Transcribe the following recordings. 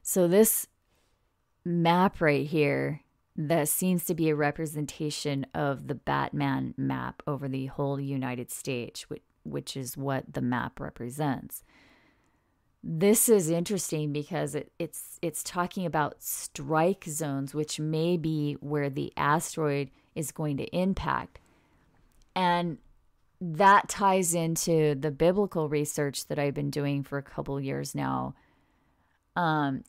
So this map right here, that seems to be a representation of the Batman map over the whole United States, which is what the map represents. This is interesting because it's talking about strike zones, which may be where the asteroid is going to impact. And that ties into the biblical research that I've been doing for a couple years now,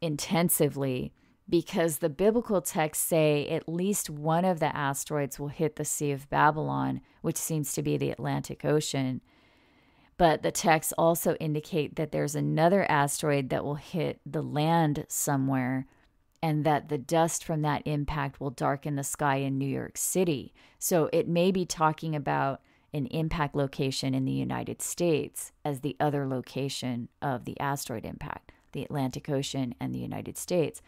intensively, because the biblical texts say at least one of the asteroids will hit the Sea of Babylon, which seems to be the Atlantic Ocean. But the texts also indicate that there's another asteroid that will hit the land somewhere, and that the dust from that impact will darken the sky in New York City. So it may be talking about an impact location in the United States as the other location of the asteroid impact, the Atlantic Ocean and the United States.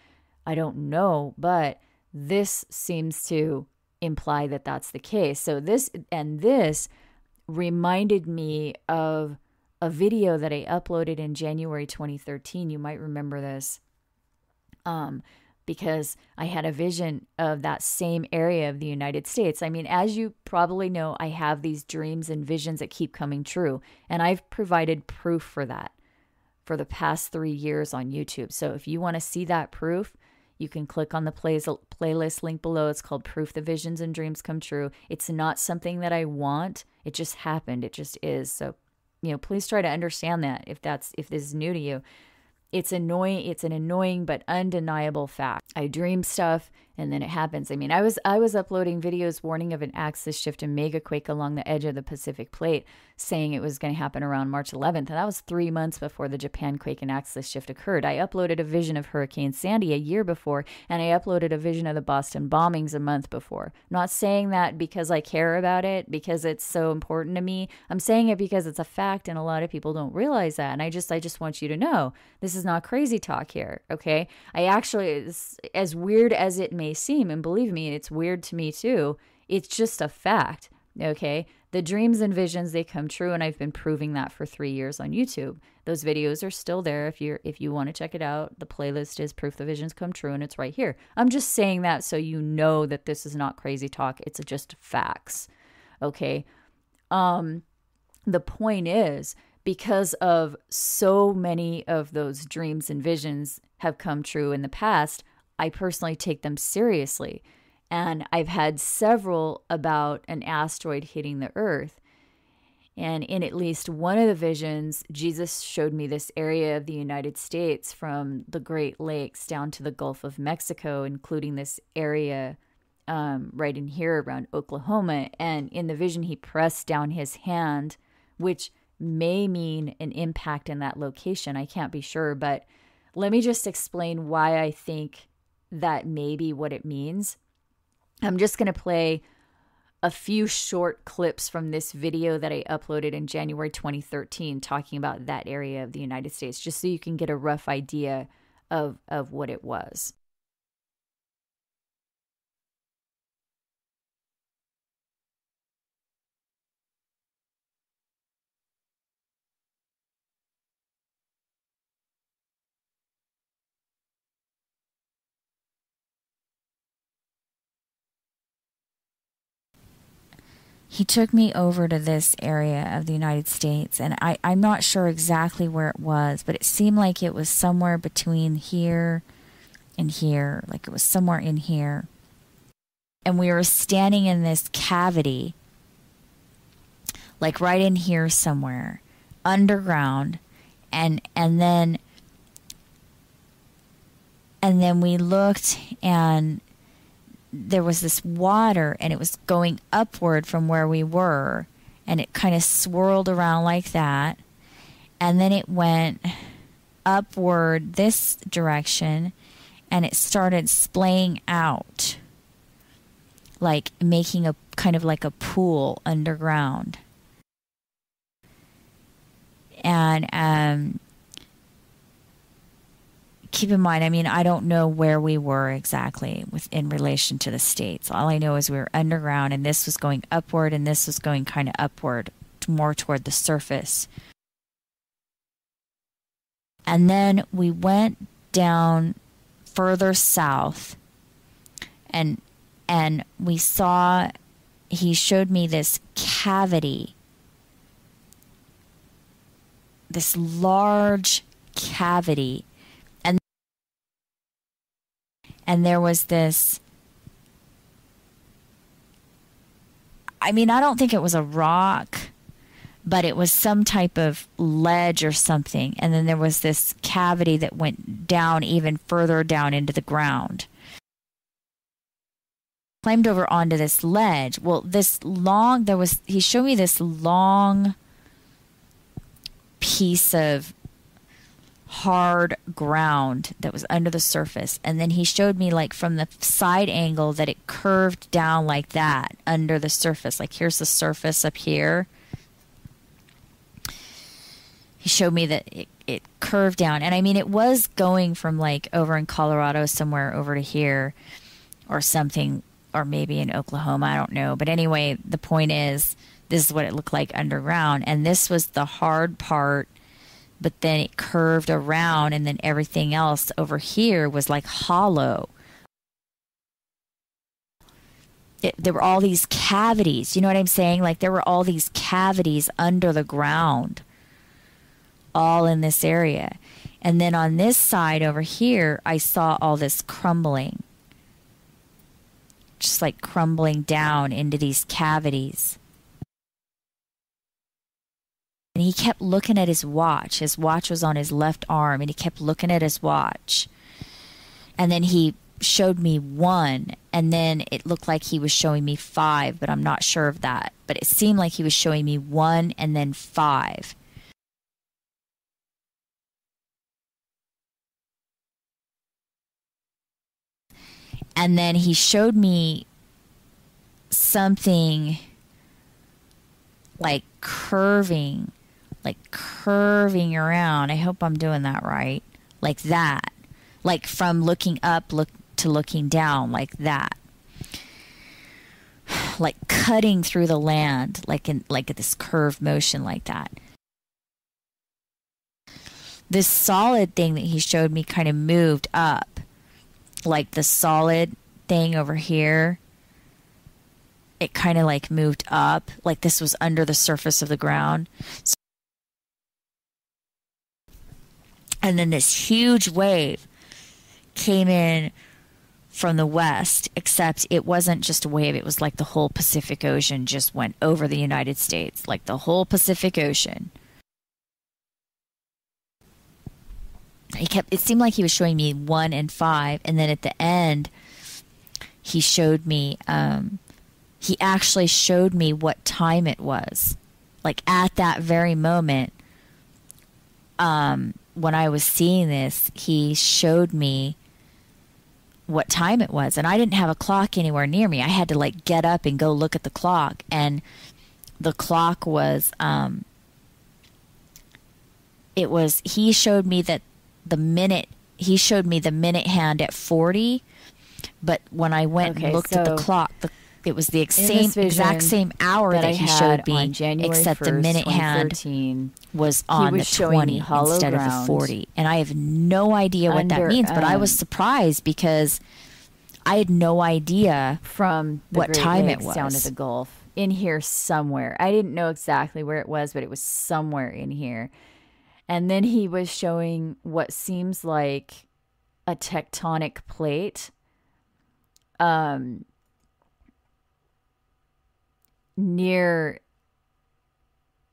I don't know, but this seems to imply that that's the case. So this reminded me of a video that I uploaded in January 2013. You might remember this, because I had a vision of that same area of the United States. I mean, as you probably know, I have these dreams and visions that keep coming true, and I've provided proof for that for the past 3 years on YouTube. So if you want to see that proof, you can click on the playlist link below. It's called Proof the Visions and Dreams Come True. It's not something that I want. It just happened. It just is. So, please try to understand that if this is new to you. It's annoying. It's an annoying but undeniable fact. I dream stuff and then it happens. I mean, I was uploading videos warning of an axis shift and mega quake along the edge of the Pacific Plate, saying it was going to happen around March 11th. And that was 3 months before the Japan quake and axis shift occurred. I uploaded a vision of Hurricane Sandy a year before, and I uploaded a vision of the Boston bombings a month before. I'm not saying that because I care about it, because it's so important to me. I'm saying it because it's a fact, and a lot of people don't realize that. And I just want you to know, this is not crazy talk here, okay? I actually, as weird as it may seem, and believe me, it's weird to me too, it's just a fact, okay? The dreams and visions, they come true, and I've been proving that for 3 years on YouTube. Those videos are still there if you want to check it out. The playlist is Proof the Visions Come True, and it's right here. I'm just saying that so you know that this is not crazy talk. It's just facts, okay? The point is, because of so many of those dreams and visions have come true in the past, I personally take them seriously. And I've had several about an asteroid hitting the Earth. And in at least one of the visions, Jesus showed me this area of the United States from the Great Lakes down to the Gulf of Mexico, including this area right in here around Oklahoma. And in the vision, he pressed down his hand, which may mean an impact in that location. I can't be sure, but let me just explain why I think that may be what it means. I'm just going to play a few short clips from this video that I uploaded in January 2013 talking about that area of the United States, just so you can get a rough idea of what it was. He took me over to this area of the United States, and I'm not sure exactly where it was, but it seemed like it was somewhere between here and here, like it was somewhere in here. And we were standing in this cavity, like right in here somewhere, underground, and then we looked, and there was this water, and it was going upward from where we were, and it kind of swirled around like that, and then it went upward this direction, and it started splaying out, like making a kind of like a pool underground. And keep in mind, I mean, I don't know where we were exactly in relation to the states. All I know is we were underground, and this was going upward, and this was going kind of upward, more toward the surface. And then we went down further south, and we saw, he showed me this cavity, this large cavity, and there was this, I mean, I don't think it was a rock, but it was some type of ledge or something. And then there was this cavity that went down even further down into the ground. Climbed over onto this ledge. Well, he showed me this long piece of hard ground that was under the surface, and then he showed me like from the side angle that it curved down like that under the surface. Like here's the surface up here. He showed me that it curved down, and I mean it was going from like over in Colorado somewhere over to here or something, or maybe in Oklahoma, I don't know, but anyway, the point is this is what it looked like underground, and this was the hard part. But then it curved around, and then everything else over here was like hollow. There were all these cavities. You know what I'm saying? Like there were all these cavities under the ground, all in this area. And then on this side over here, I saw all this crumbling. Just like crumbling down into these cavities. And he kept looking at his watch. His watch was on his left arm, and he kept looking at his watch. And then he showed me 1, and then it looked like he was showing me 5, but I'm not sure of that. But it seemed like he was showing me 1 and then 5. And then he showed me something like curving around. I hope I'm doing that right. Like that. Like from looking up to looking down, like that. Like cutting through the land, like this curved motion like that. This solid thing that he showed me kind of moved up. Like the solid thing over here, it kind of like moved up, like this was under the surface of the ground. And then this huge wave came in from the west, except it wasn't just a wave, it was like the whole Pacific Ocean just went over the United States, like the whole Pacific Ocean. It seemed like he was showing me 1 and 5, and then at the end, he showed me, he actually showed me what time it was. Like at that very moment, when I was seeing this, he showed me what time it was, and I didn't have a clock anywhere near me. I had to like get up and go look at the clock, and the clock was, he showed me that he showed me the minute hand at 40, but when I went and looked at the clock, it was the exact same hour that he showed me, except the minute hand was on the 20 instead of the 40. And I have no idea what that means, but I was surprised because I had no idea from what time it was. Down to the Gulf, in here somewhere. I didn't know exactly where it was, but it was somewhere in here. And then he was showing what seems like a tectonic plate. Near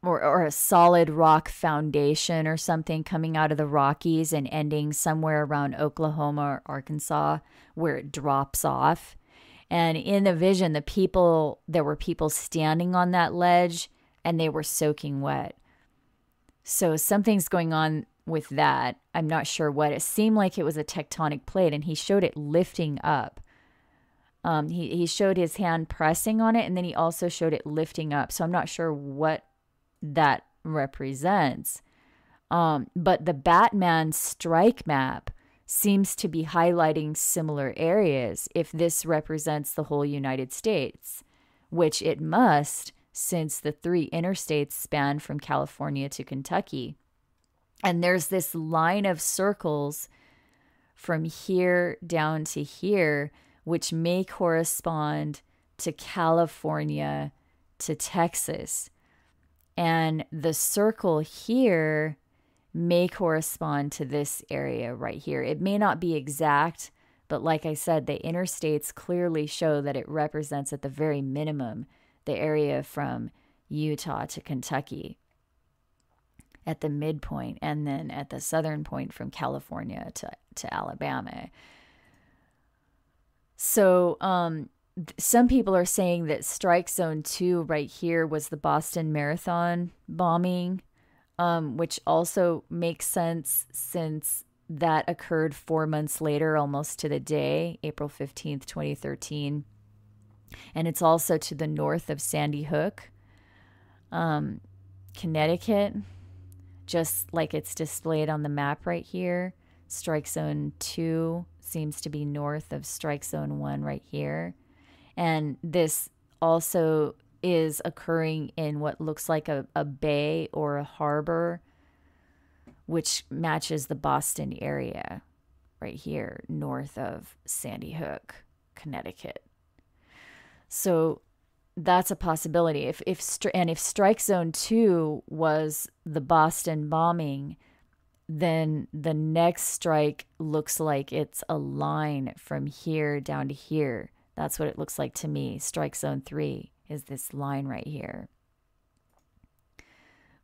or a solid rock foundation or something coming out of the Rockies and ending somewhere around Oklahoma or Arkansas where it drops off. And in the vision, there were people standing on that ledge and they were soaking wet. So something's going on with that. I'm not sure what. It seemed like it was a tectonic plate, and he showed it lifting up. He showed his hand pressing on it, and then he also showed it lifting up. So I'm not sure what that represents. But the Batman strike map seems to be highlighting similar areas if this represents the whole United States, which it must, since the 3 interstates span from California to Kentucky. And there's this line of circles from here down to here, which may correspond to California to Texas. And the circle here may correspond to this area right here. It may not be exact, but like I said, the interstates clearly show that it represents at the very minimum the area from Utah to Kentucky at the midpoint, and then at the southern point from California to Alabama. So some people are saying that Strike Zone 2 right here was the Boston Marathon bombing, which also makes sense since that occurred 4 months later, almost to the day, April 15th, 2013. And it's also to the north of Sandy Hook, Connecticut, just like it's displayed on the map right here. Strike Zone 2 seems to be north of Strike Zone 1 right here. And this also is occurring in what looks like a bay or a harbor, which matches the Boston area right here, north of Sandy Hook, Connecticut. So that's a possibility. If Strike Zone 2 was the Boston bombing, then the next strike looks like it's a line from here down to here. That's what it looks like to me. Strike Zone 3 is this line right here,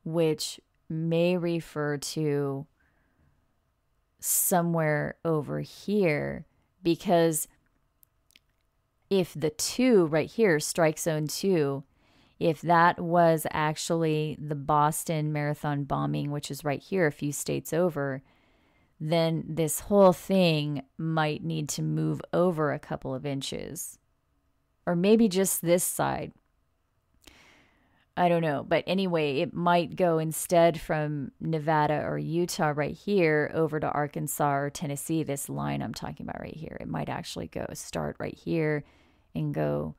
which may refer to somewhere over here, because if the 2 right here, Strike Zone 2, if that was actually the Boston Marathon bombing, which is right here a few states over, then this whole thing might need to move over a couple of inches. Or maybe just this side. I don't know. But anyway, it might go instead from Nevada or Utah right here over to Arkansas or Tennessee, this line I'm talking about right here. It might actually start right here and go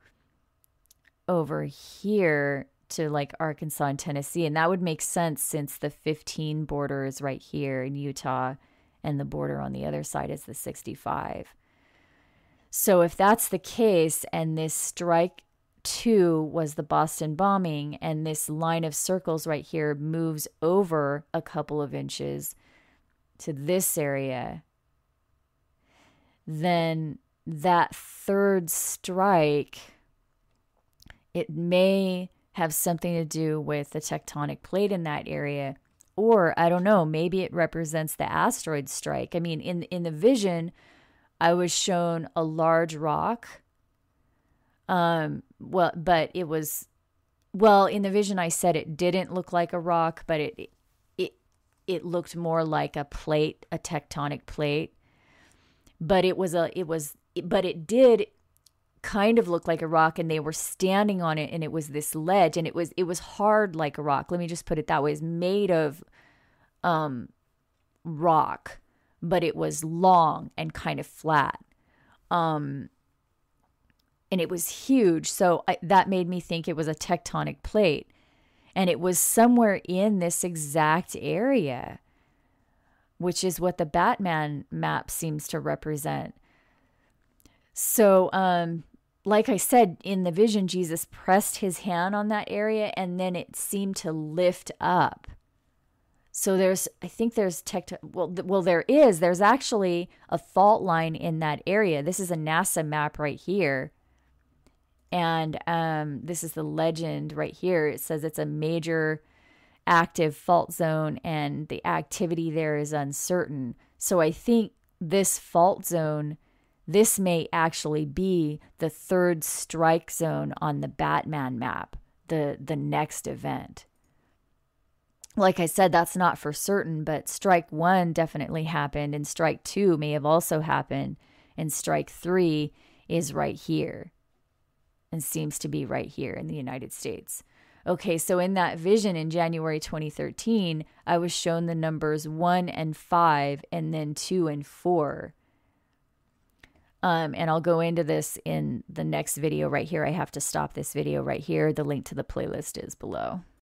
over here to like Arkansas and Tennessee. And that would make sense since the 15 border is right here in Utah and the border on the other side is the 65. So if that's the case, and this Strike 2 was the Boston bombing, and this line of circles right here moves over a couple of inches to this area, then that third strike, it may have something to do with the tectonic plate in that area. Or, I don't know, maybe it represents the asteroid strike. I mean, in the vision, I was shown a large rock. But it was, in the vision I said it didn't look like a rock, but it looked more like a plate, a tectonic plate. But but it did kind of look like a rock, and they were standing on it, and it was this ledge, and it was hard like a rock. Let me just put it that way. It's made of rock, but it was long and kind of flat. And it was huge. So that made me think it was a tectonic plate. And it was somewhere in this exact area, which is what the Batman map seems to represent. So, like I said, in the vision, Jesus pressed his hand on that area, and then it seemed to lift up. So there's actually a fault line in that area. This is a NASA map right here. And this is the legend right here. It says it's a major active fault zone, and the activity there is uncertain. So I think this fault zone, this may actually be the third strike zone on the Batman map, the next event. Like I said, that's not for certain, but Strike 1 definitely happened, and Strike 2 may have also happened, and Strike 3 is right here and seems to be right here in the United States. Okay, so in that vision in January 2013, I was shown the numbers 1 and 5 and then 2 and 4. And I'll go into this in the next video right here. I have to stop this video right here. The link to the playlist is below.